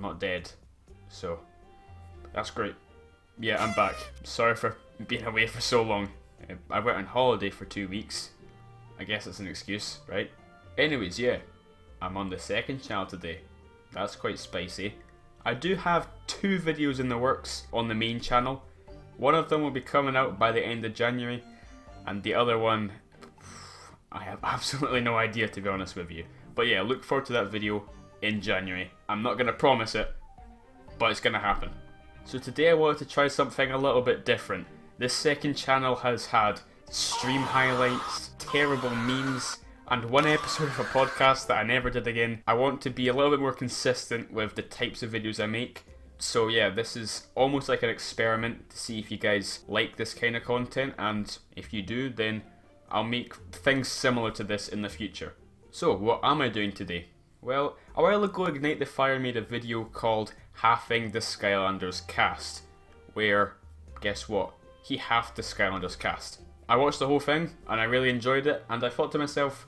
not dead. So, that's great. Yeah, I'm back. Sorry for being away for so long. I went on holiday for 2 weeks. I guess it's an excuse, right? Anyways, yeah. I'm on the second channel today. That's quite spicy. I do have 2 videos in the works on the main channel. One of them will be coming out by the end of January, and the other one, I have absolutely no idea, to be honest with you. But yeah, look forward to that video in January. I'm not going to promise it, but it's going to happen. So today I wanted to try something a little bit different. This second channel has had stream highlights, terrible memes, and one episode of a podcast that I never did again. I want to be a little bit more consistent with the types of videos I make. So yeah, this is almost like an experiment to see if you guys like this kind of content, and if you do, then I'll make things similar to this in the future. So what am I doing today? Well, a while ago Ignite the Fire made a video called Halving the Skylanders cast, where, guess what? He halved the Skylanders cast. I watched the whole thing and I really enjoyed it, and I thought to myself,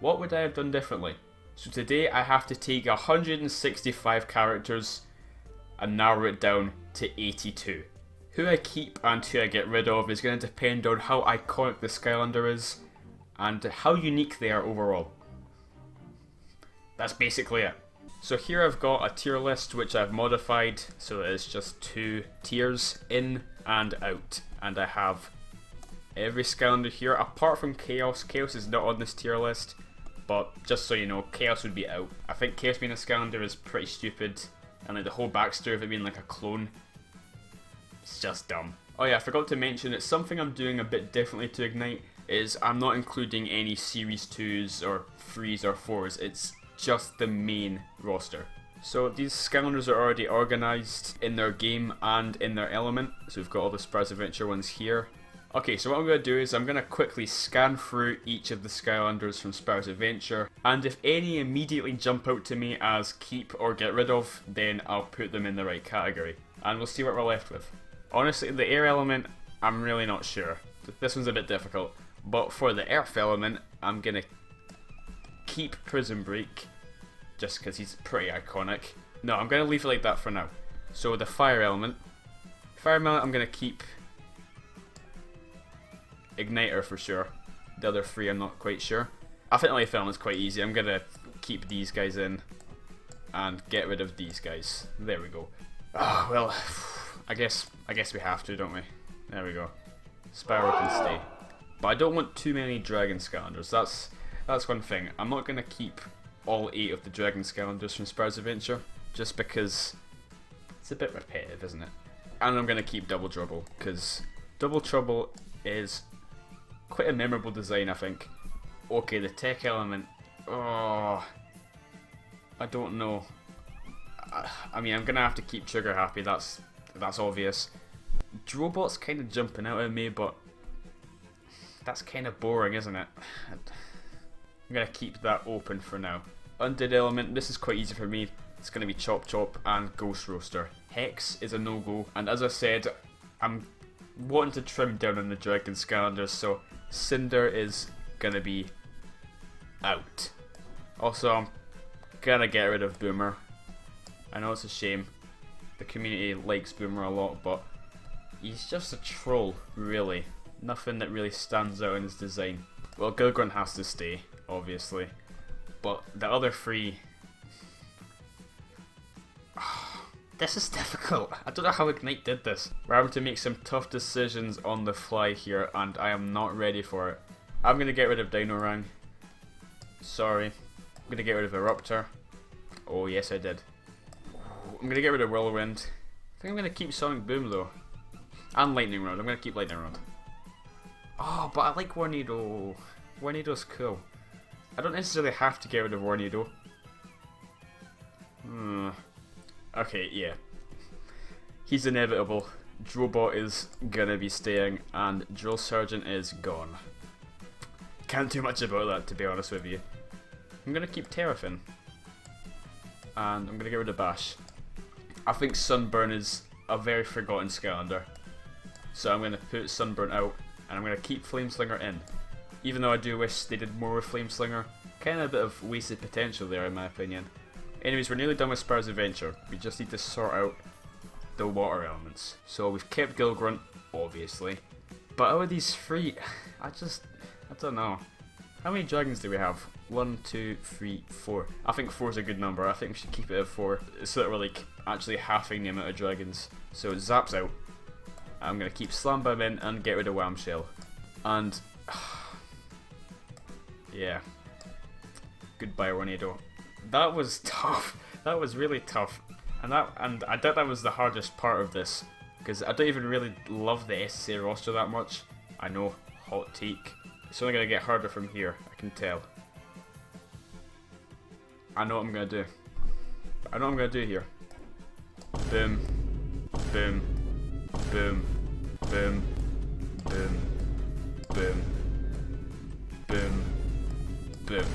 what would I have done differently? So today I have to take 165 characters and narrow it down to 82. Who I keep and who I get rid of is going to depend on how iconic the Skylander is and how unique they are overall. That's basically it. So here I've got a tier list which I've modified so that it's just 2 tiers, in and out. And I have every Skylander here apart from Chaos. Chaos is not on this tier list, but just so you know, Chaos would be out. I think Chaos being a Skylander is pretty stupid, and like the whole backstory of it being like a clone, it's just dumb. Oh yeah, I forgot to mention, it's something I'm doing a bit differently to Ignite, is I'm not including any Series 2s or 3s or 4s, it's just the main roster. So these Skylanders are already organised in their game and in their element, so we've got all the Surprise Adventure ones here. Okay, so what I'm going to do is I'm going to quickly scan through each of the Skylanders from Sparrow's Adventure, and if any immediately jump out to me as keep or get rid of, then I'll put them in the right category, and we'll see what we're left with. Honestly, the air element, I'm really not sure. This one's a bit difficult, but for the earth element, I'm going to keep Prison Break, just because he's pretty iconic. No, I'm going to leave it like that for now. So the fire element, I'm going to keep Igniter for sure. The other 3 I'm not quite sure. I think the life element's quite easy. I'm gonna keep these guys in and get rid of these guys. There we go. Oh, well, I guess we have to, don't we? There we go. Spyro can stay. But I don't want too many Dragon Skylanders. That's one thing. I'm not gonna keep all 8 of the Dragon Skylanders from Spyro's Adventure, just because it's a bit repetitive, isn't it? And I'm gonna keep Double Trouble, because Double Trouble is quite a memorable design, I think. Okay, the tech element. Oh, I don't know. I mean, I'm gonna have to keep Trigger happy. That's obvious. Drobot's kind of jumping out at me, but that's kind of boring, isn't it? I'm gonna keep that open for now. Undead element. This is quite easy for me. It's gonna be Chop Chop and Ghost Roaster. Hex is a no-go, and as I said, I'm wanting to trim down on the Dragon Skylanders, so Cinder is gonna be out. Also, I'm gonna get rid of Boomer. I know it's a shame. The community likes Boomer a lot, but he's just a troll, really. Nothing that really stands out in his design. Well, Gilgrunt has to stay, obviously, but the other 3... This is difficult. I don't know how Ignite did this. We're having to make some tough decisions on the fly here, and I am not ready for it. I'm going to get rid of Dinorang. Sorry. I'm going to get rid of Eruptor. Oh, yes, I did. I'm going to get rid of Whirlwind. I think I'm going to keep Sonic Boom, though. And Lightning Rod. I'm going to keep Lightning Rod. Oh, but I like Warnado. Warnado's cool. I don't necessarily have to get rid of Warnado. Okay, yeah. He's inevitable. Drobot is gonna be staying, and Drill Sergeant is gone. Can't do much about that, to be honest with you. I'm gonna keep Terrafin. And I'm gonna get rid of Bash. I think Sunburn is a very forgotten Skylander. So I'm gonna put Sunburn out, and I'm gonna keep Flameslinger in. Even though I do wish they did more with Flameslinger. Kinda a bit of wasted potential there, in my opinion. Anyways, we're nearly done with Sparrow's adventure. We just need to sort out the water elements. So we've kept Gilgrunt, obviously. But out of these three, I don't know. How many dragons do we have? 1, 2, 3, 4. I think 4 is a good number. I think we should keep it at 4. So that we're like actually halving the amount of dragons. So Zap's out. I'm going to keep Slam Bam in and get rid of Whamshell. And yeah. Goodbye, Tornado. That was tough. That was really tough. And I doubt that was the hardest part of this. Because I don't even really love the SSA roster that much. I know, hot take. It's only going to get harder from here, I can tell. I know what I'm going to do. I know what I'm going to do here. Boom. Boom. Boom. Boom. Boom. Boom. Boom. Boom.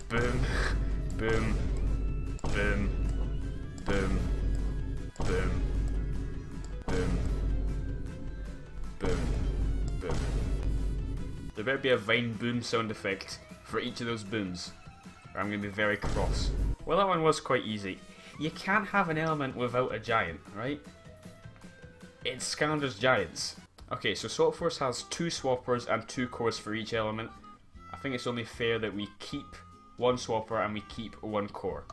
Boom. Boom. Boom. Boom. Boom. Boom. Boom. Boom. There better be a vine boom sound effect for each of those booms, or I'm going to be very cross. Well, that one was quite easy. You can't have an element without a giant, right? It's Skylanders Giants. Okay, so Swap Force has 2 swappers and 2 cores for each element. I think it's only fair that we keep 1 swapper and we keep 1 core.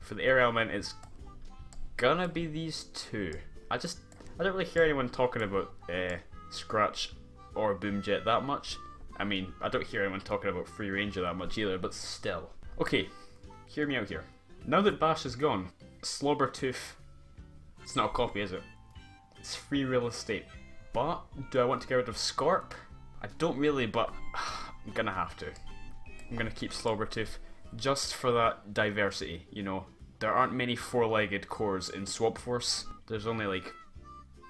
For the air element, it's gonna be these 2. I don't really hear anyone talking about Scratch or Boomjet that much. I mean, I don't hear anyone talking about Free Ranger that much either, but still. Okay, hear me out here. Now that Bash is gone, Slobbertooth, it's not a copy, is it? It's free real estate. But, do I want to get rid of Scorp? I don't really, but I'm gonna have to. I'm gonna keep Slobbertooth just for that diversity, you know. There aren't many 4-legged cores in Swap Force. There's only like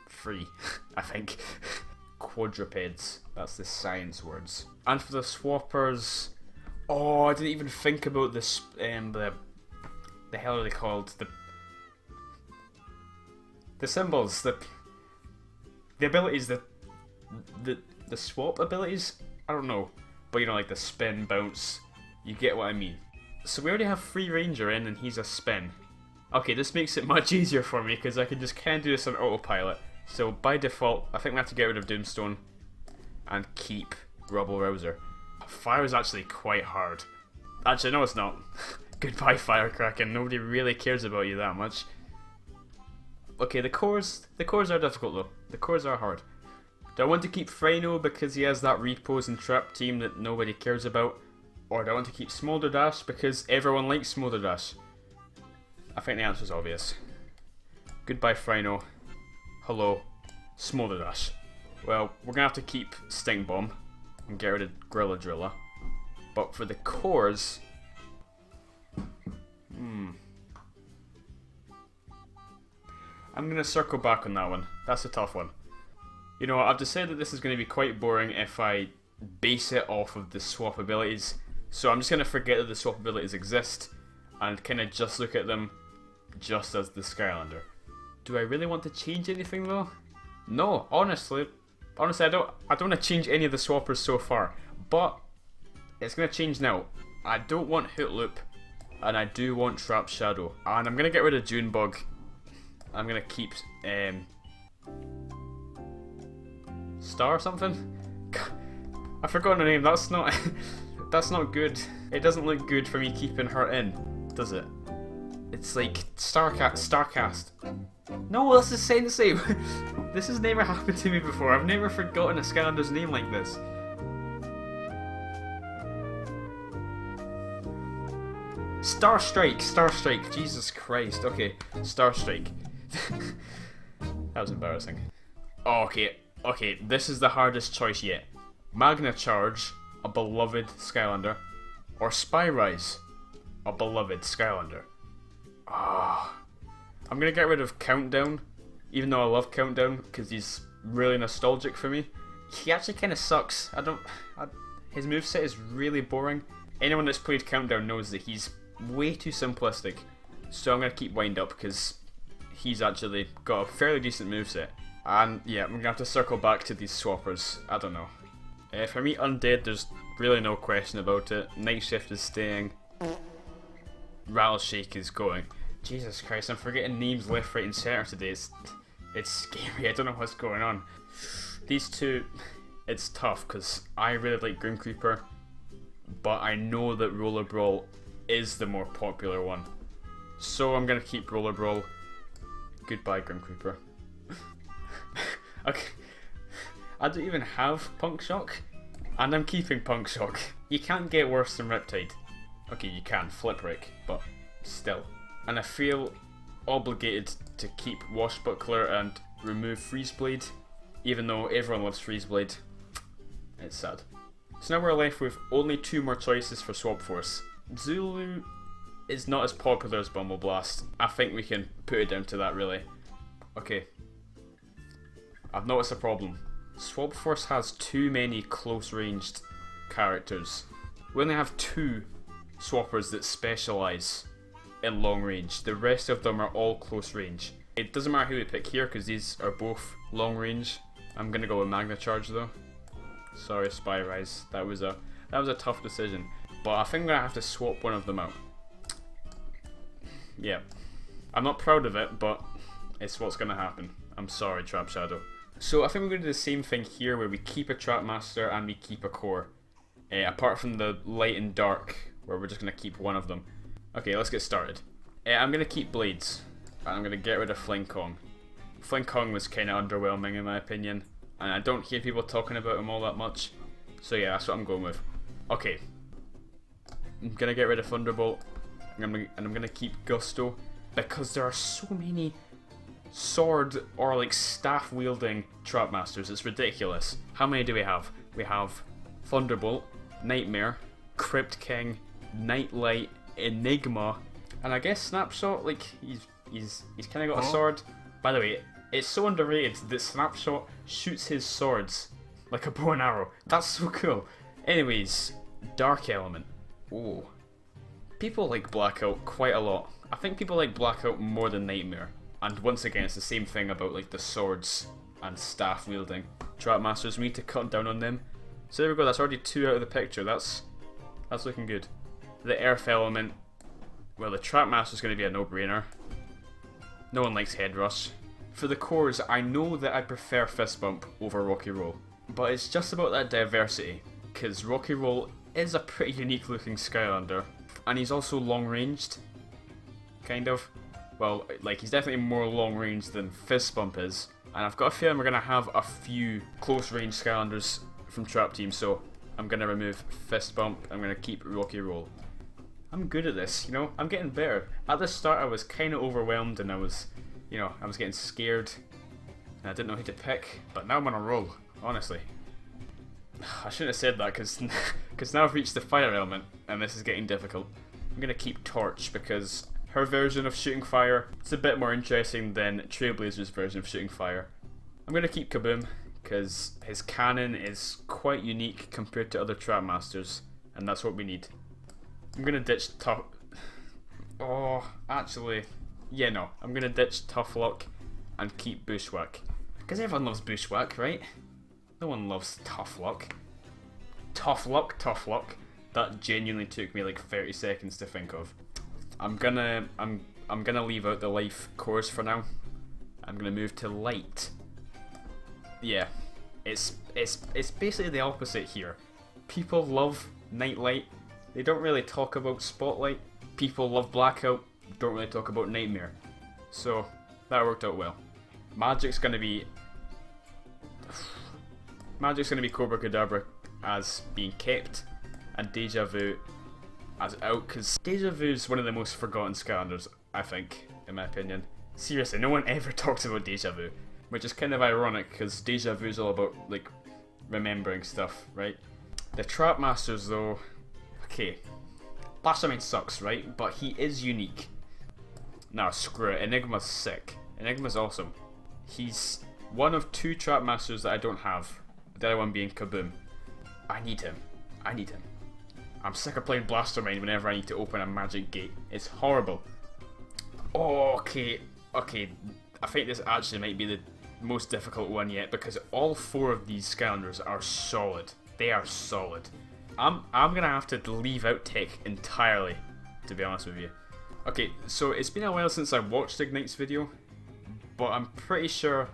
3, I think. Quadrupeds. That's the science words. And for the swappers, oh, I didn't even think about this. The hell are they called? The symbols. The abilities. The swap abilities. I don't know, but you know, like the spin, bounce. You get what I mean. So we already have Free Ranger in, and he's a spin. Okay, this makes it much easier for me because I can just kind of do this on autopilot. So by default, I think we have to get rid of Doomstone and keep Rubble Rouser. Fire is actually quite hard. Actually, no, it's not. Goodbye, Firecracken. Nobody really cares about you that much. Okay, the cores are difficult though. The cores are hard. Do I want to keep Frino because he has that repose and trap team that nobody cares about? Or do I want to keep Smolder Dash because everyone likes Smolder Dash? I think the answer is obvious. Goodbye, Frino. Hello, Smolder Dash. Well, we're gonna have to keep Sting Bomb and get rid of Gorilla Driller. But for the cores, I'm gonna circle back on that one. That's a tough one. You know, I've decided that this is gonna be quite boring if I base it off of the swap abilities. So I'm just gonna forget that the swap abilities exist and kind of just look at them just as the Skylander. Do I really want to change anything though? No, honestly I don't want to change any of the swappers so far, but it's going to change now. I don't want Hoot Loop, and I do want Trap Shadow, and I'm going to get rid of Junebug. I'm going to keep Star or something? I've forgotten her name. That's not that's not good. It doesn't look good for me keeping her in, does it? It's like Starcast. No, this is saying the same. This has never happened to me before. I've never forgotten a Skylander's name like this. Starstrike. Jesus Christ. Okay, Starstrike. That was embarrassing. Oh, okay, this is the hardest choice yet. Magna Charge, a beloved Skylander, or Spyrise, a beloved Skylander. I'm gonna get rid of Countdown, even though I love Countdown because he's really nostalgic for me. He actually kind of sucks. His moveset is really boring. Anyone that's played Countdown knows that he's way too simplistic. So I'm gonna keep Wind Up because he's actually got a fairly decent moveset. And yeah, I'm gonna have to circle back to these swappers. I don't know. For me, Undead, there's really no question about it. Night Shift is staying. Rattleshake is going. Jesus Christ, I'm forgetting names left, right and centre today. It's scary, I don't know what's going on. These two, it's tough because I really like Grim Creeper, but I know that Roller Brawl is the more popular one. So I'm going to keep Roller Brawl. Goodbye, Grim Creeper. Okay. I don't even have Punk Shock, and I'm keeping Punk Shock. You can't get worse than Riptide. Okay, you can, Flipwreck, but still. And I feel obligated to keep Washbuckler and remove Freeze Blade, even though everyone loves Freeze Blade. It's sad. So now we're left with only 2 more choices for Swap Force. Zulu is not as popular as Bumbleblast. I think we can put it down to that, really. Okay. I've noticed a problem. Swap Force has too many close-ranged characters. We only have 2 swappers that specialise in long range. The rest of them are all close range. It doesn't matter who we pick here because these are both long range. I'm gonna go with Magna Charge though. Sorry, Spy Rise. That was a tough decision. But I think I'm gonna have to swap one of them out. Yeah. I'm not proud of it, but it's what's gonna happen. I'm sorry, Trap Shadow. So I think we're gonna do the same thing here where we keep a Trap Master and we keep a core. Apart from the light and dark, where we're just gonna keep one of them. Okay, let's get started. I'm gonna keep Blades, and I'm gonna get rid of Fling Kong. Fling Kong was kinda underwhelming in my opinion, and I don't hear people talking about him all that much. So yeah, that's what I'm going with. Okay. I'm gonna get rid of Thunderbolt, and I'm gonna keep Gusto, because there are so many sword or like staff wielding Trap Masters. It's ridiculous. How many do we have? We have Thunderbolt, Nightmare, Krypt King, Nightlight, Enigma, and I guess Snapshot. Like he's kind of got a sword. By the way, it's so underrated that Snapshot shoots his swords like a bow and arrow. That's so cool. Anyways, Dark Element. Oh, people like Blackout quite a lot. I think people like Blackout more than Nightmare. And once again, it's the same thing about like the swords and staff wielding Trap Masters. We need to cut down on them. So there we go. That's already 2 out of the picture. That's looking good. The Earth Element. Well, the Trap Master's going to be a no-brainer. No one likes Head Rush. For the cores, I know that I prefer Fist Bump over Rocky Roll, but it's just about that diversity, because Rocky Roll is a pretty unique looking Skylander, and he's also long ranged, kind of. Well, like he's definitely more long range than Fist Bump is, and I've got a feeling we're going to have a few close range Skylanders from Trap Team, so I'm going to remove Fist Bump, I'm going to keep Rocky Roll. I'm good at this, you know, I'm getting better. At the start I was kind of overwhelmed and I was getting scared and I didn't know who to pick, but now I'm on a roll, honestly. I shouldn't have said that because now I've reached the Fire Element and this is getting difficult. I'm going to keep Torch because her version of shooting fire is a bit more interesting than Trailblazer's version of shooting fire. I'm going to keep Kaboom because his cannon is quite unique compared to other Trap Masters, and that's what we need. I'm going to ditch Tough... Oh, actually... Yeah, no. I'm going to ditch Tough Luck and keep Bushwhack. Because everyone loves Bushwhack, right? No one loves Tough Luck. Tough Luck. That genuinely took me like 30 seconds to think of. I'm gonna leave out the life cores for now. I'm gonna move to light. Yeah, it's basically the opposite here. People love Nightlight. They don't really talk about Spotlight. People love Blackout. Don't really talk about Nightmare. So that worked out well. Magic's gonna be Cobra Kadabra as being kept, and Deja Vu as out, because Deja Vu is one of the most forgotten Skylanders, I think, in my opinion. Seriously, no one ever talks about Deja Vu, which is kind of ironic, because Deja Vu is all about, like, remembering stuff, right? The Trap Masters, though, okay, Blastermine sucks, right? But he is unique. Nah, screw it, Enigma's sick. Enigma's awesome. He's one of 2 Trap Masters that I don't have, the other one being Kaboom. I need him. I'm sick of playing Blastermine whenever I need to open a magic gate. It's horrible. Oh, okay. I think this actually might be the most difficult one yet, because all 4 of these Skylanders are solid. They are solid. I'm gonna have to leave out Tech entirely, to be honest with you. Okay, so it's been a while since I watched Ignite's video, but I'm pretty sure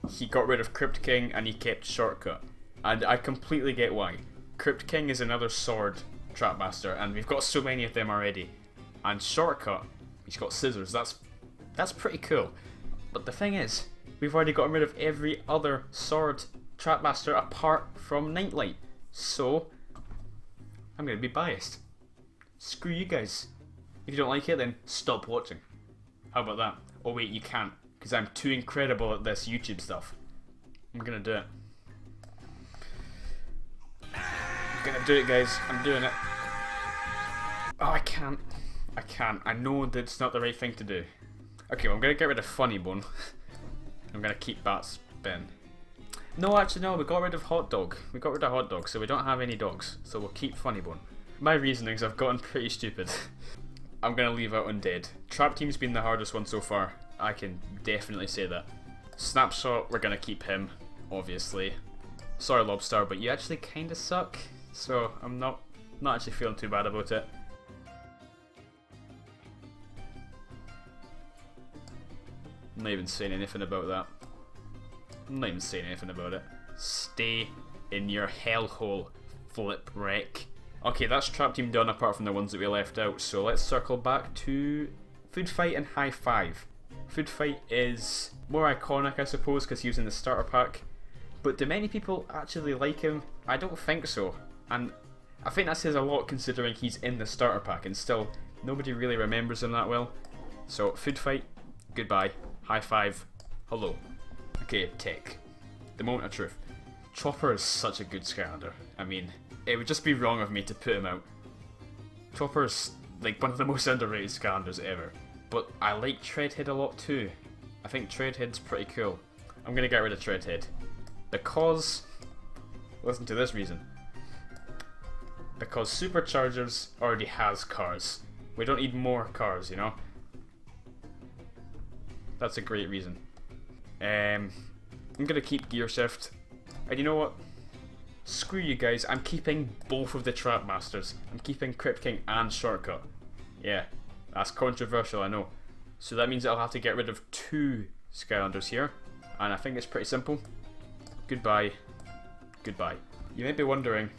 he got rid of Krypt King and he kept Shortcut. And I completely get why. Krypt King is another sword trapmaster, and we've got so many of them already. And Shortcut, he's got scissors. That's pretty cool. But the thing is, we've already gotten rid of every other sword trapmaster apart from Nightlight. So I'm gonna be biased. Screw you guys. If you don't like it, then stop watching. How about that? Oh wait, you can't, because I'm too incredible at this YouTube stuff. I'm gonna do it. I'm gonna do it, guys. I'm doing it. Oh, I can't. I know that it's not the right thing to do. Okay, well, I'm gonna get rid of Funny Bone. I'm gonna keep Bat's bin. No, actually no, we got rid of Hot Dog. We got rid of Hot Dog, so we don't have any dogs. So we'll keep Funny Bone. My reasonings have gotten pretty stupid. I'm gonna leave out Undead. Trap Team's been the hardest one so far. I can definitely say that. Snapshot, we're gonna keep him, obviously. Sorry Lobstar, but you actually kinda suck. So I'm not actually feeling too bad about it. I'm not even saying anything about that. I'm not even saying anything about it. Stay in your hellhole, Flip Wreck. Okay, that's Trap Team done apart from the ones that we left out, so let's circle back to Food Fight and High Five. Food Fight is more iconic, I suppose, because he was in the starter pack, but do many people actually like him? I don't think so, and I think that says a lot considering he's in the starter pack and still nobody really remembers him that well. So Food Fight, goodbye. High Five, hello. Okay, Tech. The moment of truth. Chopper is such a good Skylander. I mean, it would just be wrong of me to put him out. Chopper's like one of the most underrated Skylanders ever. But I like Treadhead a lot too. I think Treadhead's pretty cool. I'm gonna get rid of Treadhead. Because, listen to this reason. Because Superchargers already has cars. We don't need more cars, you know? That's a great reason. I'm gonna keep Gear Shift. And you know what? Screw you guys, I'm keeping both of the Trap Masters. I'm keeping Krypt King and Shortcut. Yeah, that's controversial, I know. So that means I'll have to get rid of 2 Skylanders here. And I think it's pretty simple. Goodbye. Goodbye. You may be wondering,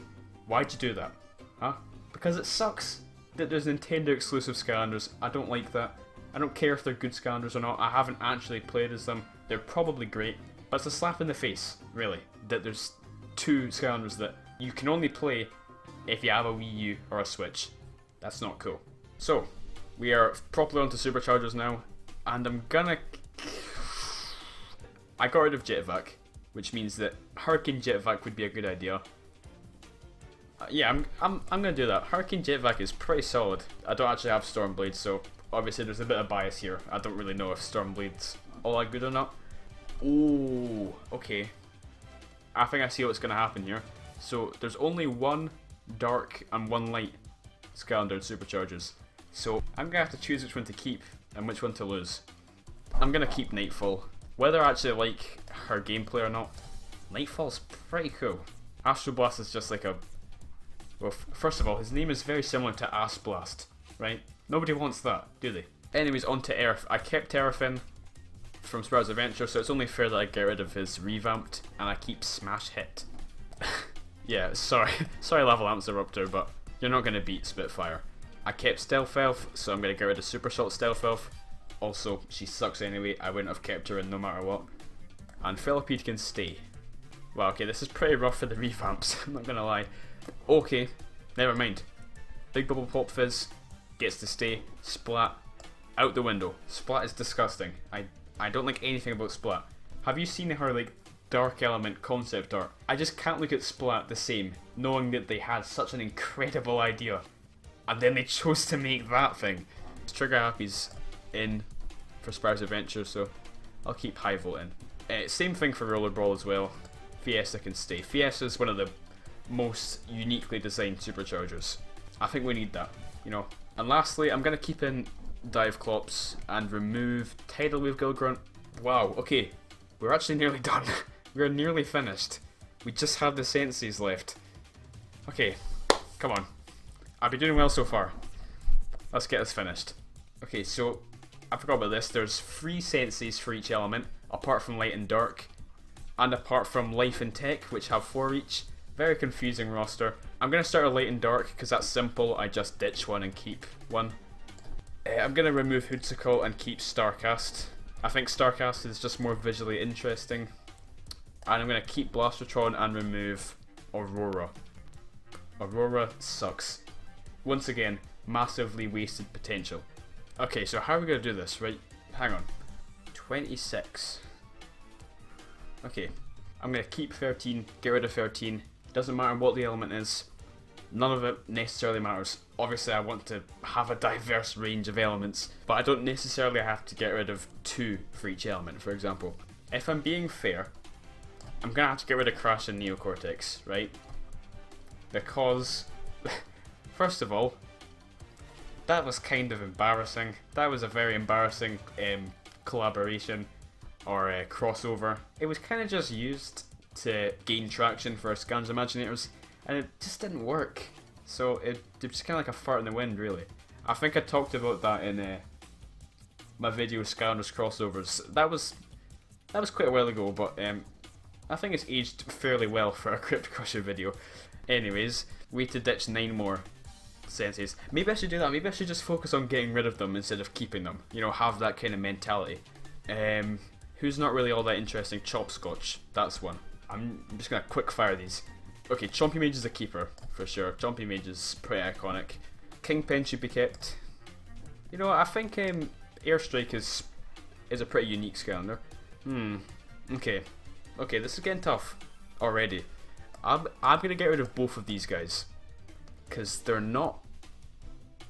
why'd you do that? Huh? Because it sucks that there's Nintendo exclusive Skylanders. I don't like that. I don't care if they're good Skylanders or not. I haven't actually played as them. They're probably great. But it's a slap in the face, really, that there's 2 Skylanders that you can only play if you have a Wii U or a Switch. That's not cool. So, we are properly onto Superchargers now, and I got rid of Jetvac, which means that Hurricane Jetvac would be a good idea. Yeah, I'm gonna do that. Hurricane Jetvac is pretty solid. I don't actually have Stormblade, so obviously there's a bit of bias here. I don't really know if Stormblade's all that good or not. Oh, okay. I think I see what's going to happen here. So there's only 1 dark and 1 light Skylander and Superchargers. So I'm going to have to choose which one to keep and which one to lose. I'm going to keep Nightfall. Whether I actually like her gameplay or not, Nightfall's pretty cool. Astro Blast is just like a... Well, first of all, his name is very similar to Ass Blast, right? Nobody wants that, do they? Anyways, on to Earth. I kept Earth in from Sprout's Adventure, so it's only fair that I get rid of his revamped, and I keep Smash Hit. Yeah, sorry Lava Lamps Eruptor, but you're not going to beat Spitfire. I kept Stealth Elf, so I'm going to get rid of Super Shot Stealth Elf. Also, she sucks anyway, I wouldn't have kept her in no matter what. And Phillipede can stay. Wow, okay, this is pretty rough for the revamps, I'm not going to lie. Okay, never mind. Big Bubble Pop Fizz gets to stay. Splat, out the window. Splat is disgusting. I don't like anything about Splat. Have you seen her like Dark Element concept art? I just can't look at Splat the same, knowing that they had such an incredible idea, and then they chose to make that thing. Trigger Happy's in for Sprout's Adventure, so I'll keep High Volt in. Same thing for Rollerball as well. Fiesta can stay. Fiesta is one of the most uniquely designed Superchargers. I think we need that, you know. And lastly, I'm going to keep in Dive Clops and remove Tidal Wave Gilgrunt. Wow, okay, we're actually nearly done. We're nearly finished. We just have the Senseis left. Okay, come on. I've been doing well so far. Let's get this finished. Okay, so I forgot about this. There's 3 senses for each element, apart from light and dark, and apart from life and tech, which have 4 each. Very confusing roster. I'm going to start a light and dark because that's simple. I just ditch one and keep one. I'm going to remove Hoodsicle and keep Starcast. I think Starcast is just more visually interesting. And I'm going to keep Blastertron and remove Aurora. Aurora sucks. Once again, massively wasted potential. Okay, so how are we going to do this? Right, hang on. 26. Okay, I'm going to keep 13, get rid of 13. Doesn't matter what the element is. None of it necessarily matters. Obviously I want to have a diverse range of elements, but I don't necessarily have to get rid of 2 for each element, for example. If I'm being fair, I'm going to have to get rid of Crash and Neocortex, right? Because, first of all, that was kind of embarrassing. That was a very embarrassing collaboration or crossover. It was kind of just used to gain traction for Skylanders Imaginators, and it just didn't work. So it was just kind of like a fart in the wind, really. I think I talked about that in my video Skylanders crossovers. That was quite a while ago, but I think it's aged fairly well for a Krypt Crusher video. Anyways, we had to ditch 9 more senses. Maybe I should do that. Maybe I should just focus on getting rid of them instead of keeping them. You know, have that kind of mentality. Who's not really all that interesting? Chopscotch. That's one. I'm just going to quick fire these. Okay, Chompy Mage is a keeper, for sure. Chompy Mage is pretty iconic. Kingpin should be kept. You know, I think Airstrike is a pretty unique Skylander. Okay. Okay, this is getting tough already. I'm going to get rid of both of these guys, because they're not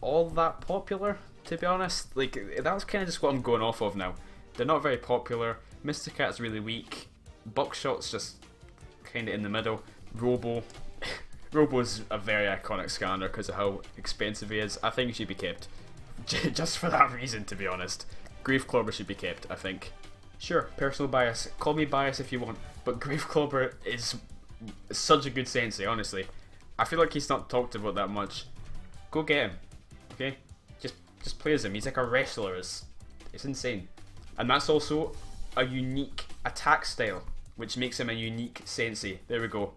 all that popular, to be honest. Like, that's kind of just what I'm going off of now. They're not very popular. Mysticat's really weak. Buckshot's just kind of in the middle. Robo's a very iconic Skylander because of how expensive he is. I think he should be kept. Just for that reason, to be honest. Graveclobber should be kept, I think. Sure, personal bias. Call me bias if you want, but Graveclobber is such a good sensei, honestly. I feel like he's not talked about that much. Go get him, okay? Just play as him. He's like a wrestler. It's insane. And that's also a unique attack style, which makes him a unique sensei. There we go.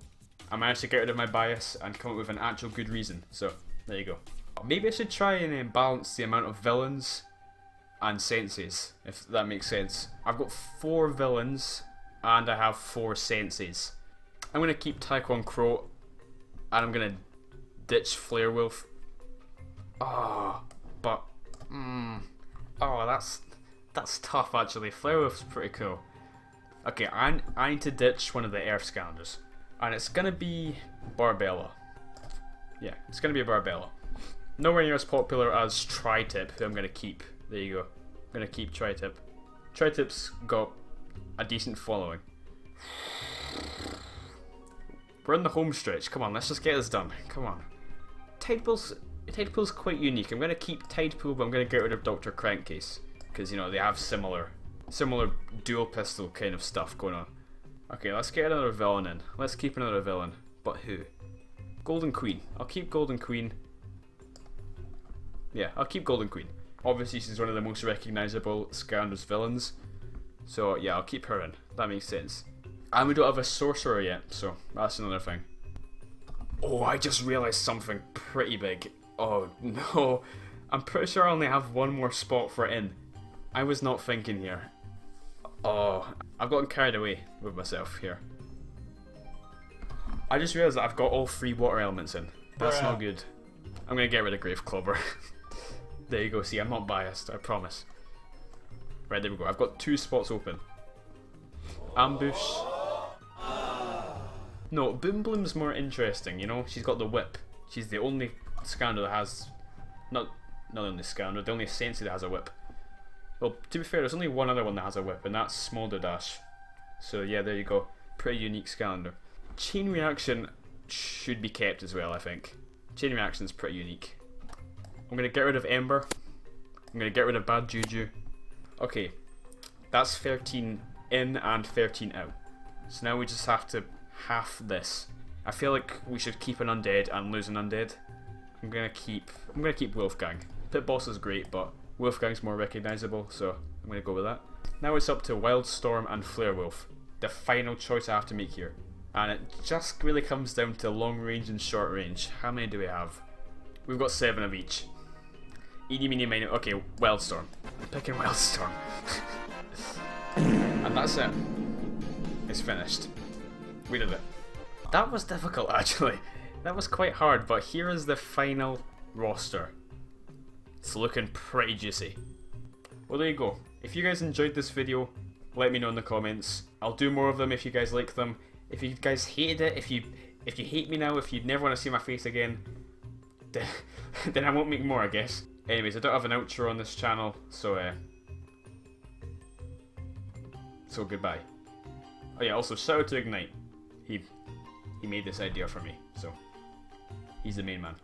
I managed to get rid of my bias and come up with an actual good reason. So, there you go. Maybe I should try and balance the amount of villains and senseis, if that makes sense. I've got 4 villains and I have 4 senseis. I'm going to keep Taekwon Crow and I'm going to ditch Flare Wolf. Oh, but that's tough actually. Flare Wolf's pretty cool. Okay, I need to ditch one of the Earth Skylanders, and it's gonna be Barbella. Yeah, it's gonna be Barbella. Nowhere near as popular as Tri-Tip, who I'm gonna keep. There you go. I'm gonna keep Tri-Tip. Tri-Tip's got a decent following. We're in the home stretch. Come on, let's just get this done. Come on. Tidepool's quite unique. I'm gonna keep Tidepool, but I'm gonna get rid of Dr. Crankcase, because you know they have similar dual pistol kind of stuff going on. Okay, let's get another villain in. Let's keep another villain. But who? Golden Queen. I'll keep Golden Queen. Yeah, I'll keep Golden Queen. Obviously, she's one of the most recognisable Skylanders villains. So yeah, I'll keep her in. That makes sense. And we don't have a sorcerer yet, so that's another thing. Oh, I just realised something pretty big. Oh no. I'm pretty sure I only have one more spot for it in. I was not thinking here. Oh, I've gotten carried away with myself here. I just realised that I've got all 3 water elements in. That's not good. I'm going to get rid of Graveclobber. There you go, see, I'm not biased, I promise. Right, there we go. I've got 2 spots open. Ambush. No, Boom Bloom's more interesting, you know? She's got the whip. She's the only Skylander that has... Not the only Skylander, the only sensei that has a whip. Well, to be fair, there's only one other one that has a whip, and that's Smolder Dash. So yeah, there you go. Pretty unique Skylander. Chain Reaction should be kept as well, I think. Chain Reaction is pretty unique. I'm going to get rid of Ember. I'm going to get rid of Bad Juju. Okay, that's 13 in and 13 out. So now we just have to half this. I feel like we should keep an undead and lose an undead. I'm gonna keep Wolfgang. Pit Boss is great, but Wolfgang's more recognisable, so I'm going to go with that. Now it's up to Wildstorm and Flarewolf, the final choice I have to make here. And it just really comes down to long range and short range. How many do we have? We've got 7 of each. Eeny, meeny, miny. Okay, Wildstorm. I'm picking Wildstorm. And that's it. It's finished. We did it. That was difficult, actually. That was quite hard, but here is the final roster. It's looking pretty juicy. Well, there you go. If you guys enjoyed this video, let me know in the comments. I'll do more of them if you guys like them. If you guys hated it, if you hate me now, if you never want to see my face again, then I won't make more, I guess. Anyways, I don't have an outro on this channel, so goodbye. Oh yeah, also shout out to Ignite. He made this idea for me, so he's the main man.